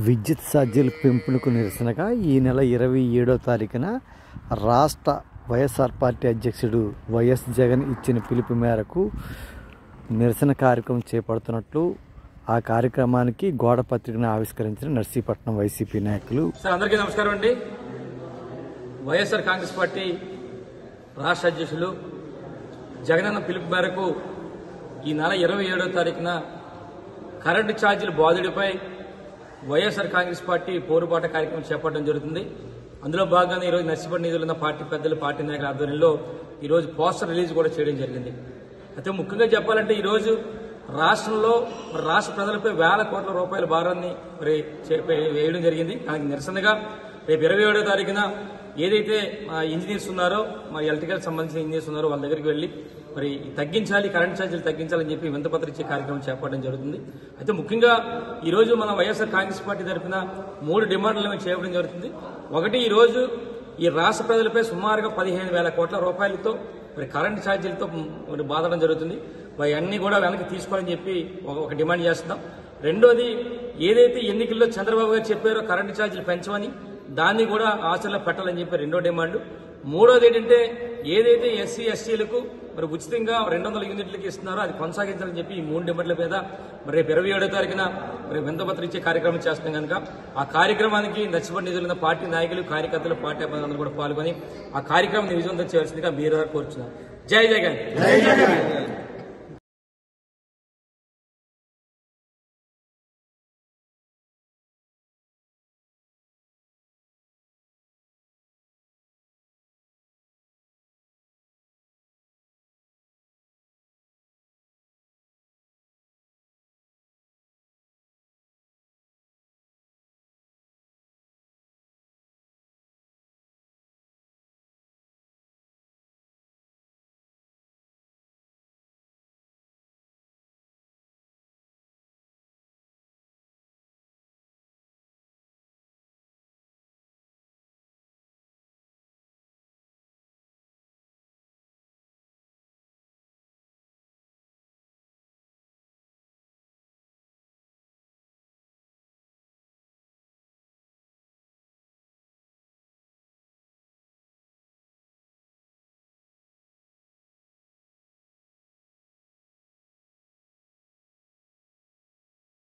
విద్యుత్ ఛార్జీల పెంపునకు నిరసనగా ఈ నెల 27వ తారీఖున రాష్ట్ర వైఎస్ఆర్ పార్టీ అధ్యక్షుడు వైఎస్ జగన్ ఇచ్చిన పిలుపు మేరకు నిరసన కార్యక్రమం చేపడుతున్నట్లు ఆ కార్యక్రమానికి గోడ పత్రికను ఆవిష్కరించిన నర్సీపట్నం వైసీపీ నాయకులు. అందరికీ నమస్కారం అండి. వైఎస్ఆర్ కాంగ్రెస్ పార్టీ రాష్ట్ర అధ్యక్షులు జగనన్న పిలుపు మేరకు ఈ నెల 27వ తారీఖున కరెంటు ఛార్జీల బాధుడిపై వైఎస్ఆర్ కాంగ్రెస్ పార్టీ పోరుబాట కార్యక్రమం చేపట్టడం జరుగుతుంది. అందులో భాగంగా ఈరోజు నర్సీపట్నం నిధులు ఉన్న పార్టీ పెద్దలు, పార్టీ నాయకుల ఆధ్వర్యంలో ఈరోజు పోస్టర్ రిలీజ్ కూడా చేయడం జరిగింది. అయితే ముఖ్యంగా చెప్పాలంటే ఈరోజు రాష్ట్రంలో రాష్ట్ర ప్రజలపై వేల కోట్ల రూపాయల భారాన్ని వేయడం జరిగింది. దానికి నిరసనగా రేపు 27వ తారీఖున ఏదైతే ఇంజనీర్స్ ఉన్నారో, మరి ఎలక్ట్రికల్ సంబంధించిన ఇంజనీర్స్ ఉన్నారో వాళ్ళ దగ్గరికి వెళ్లి మరి తగ్గించాలి, కరెంట్ ఛార్జీలు తగ్గించాలని చెప్పి వింతపత్రం ఇచ్చే కార్యక్రమం చేపట్టడం జరుగుతుంది. అయితే ముఖ్యంగా ఈరోజు మన వైఎస్ఆర్ కాంగ్రెస్ పార్టీ తరఫున 3 డిమాండ్లు చేపట్టడం జరుగుతుంది. ఒకటి, ఈరోజు ఈ రాష్ట్ర ప్రజలపై సుమారుగా 15,000 కోట్ల రూపాయలతో మరి కరెంటు ఛార్జీలతో మరి బాధడం జరుగుతుంది. అవన్నీ కూడా వెనక్కి తీసుకోవాలని చెప్పి ఒక డిమాండ్ చేస్తున్నాం. రెండోది, ఏదైతే ఎన్నికల్లో చంద్రబాబు గారు చెప్పారో కరెంటు ఛార్జీలు పెంచమని, దాన్ని కూడా ఆచరణలో పెట్టాలని చెప్పి రెండో డిమాండ్. మూడోది ఏంటంటే, ఏదైతే ఎస్సీ ఎస్టీలకు మరి ఉచితంగా 200 యూనిట్లకి ఇస్తున్నారో అది కొనసాగించాలని చెప్పి ఈ 3 డిమాండ్ల మీద మరి రేపు 27వ తారీఖున మరి వింతపత్రం ఇచ్చే కార్యక్రమం చేస్తున్నాం కనుక ఆ కార్యక్రమానికి నర్సీపట్నం నిధులున్న పార్టీ నాయకులు, కార్యకర్తలు, పార్టీ అభినందనలు కూడా పాల్గొని ఆ కార్యక్రమం విజయవంతం చేయాల్సిందిగా మీరు కోరుచున్నారు. జై జగన్.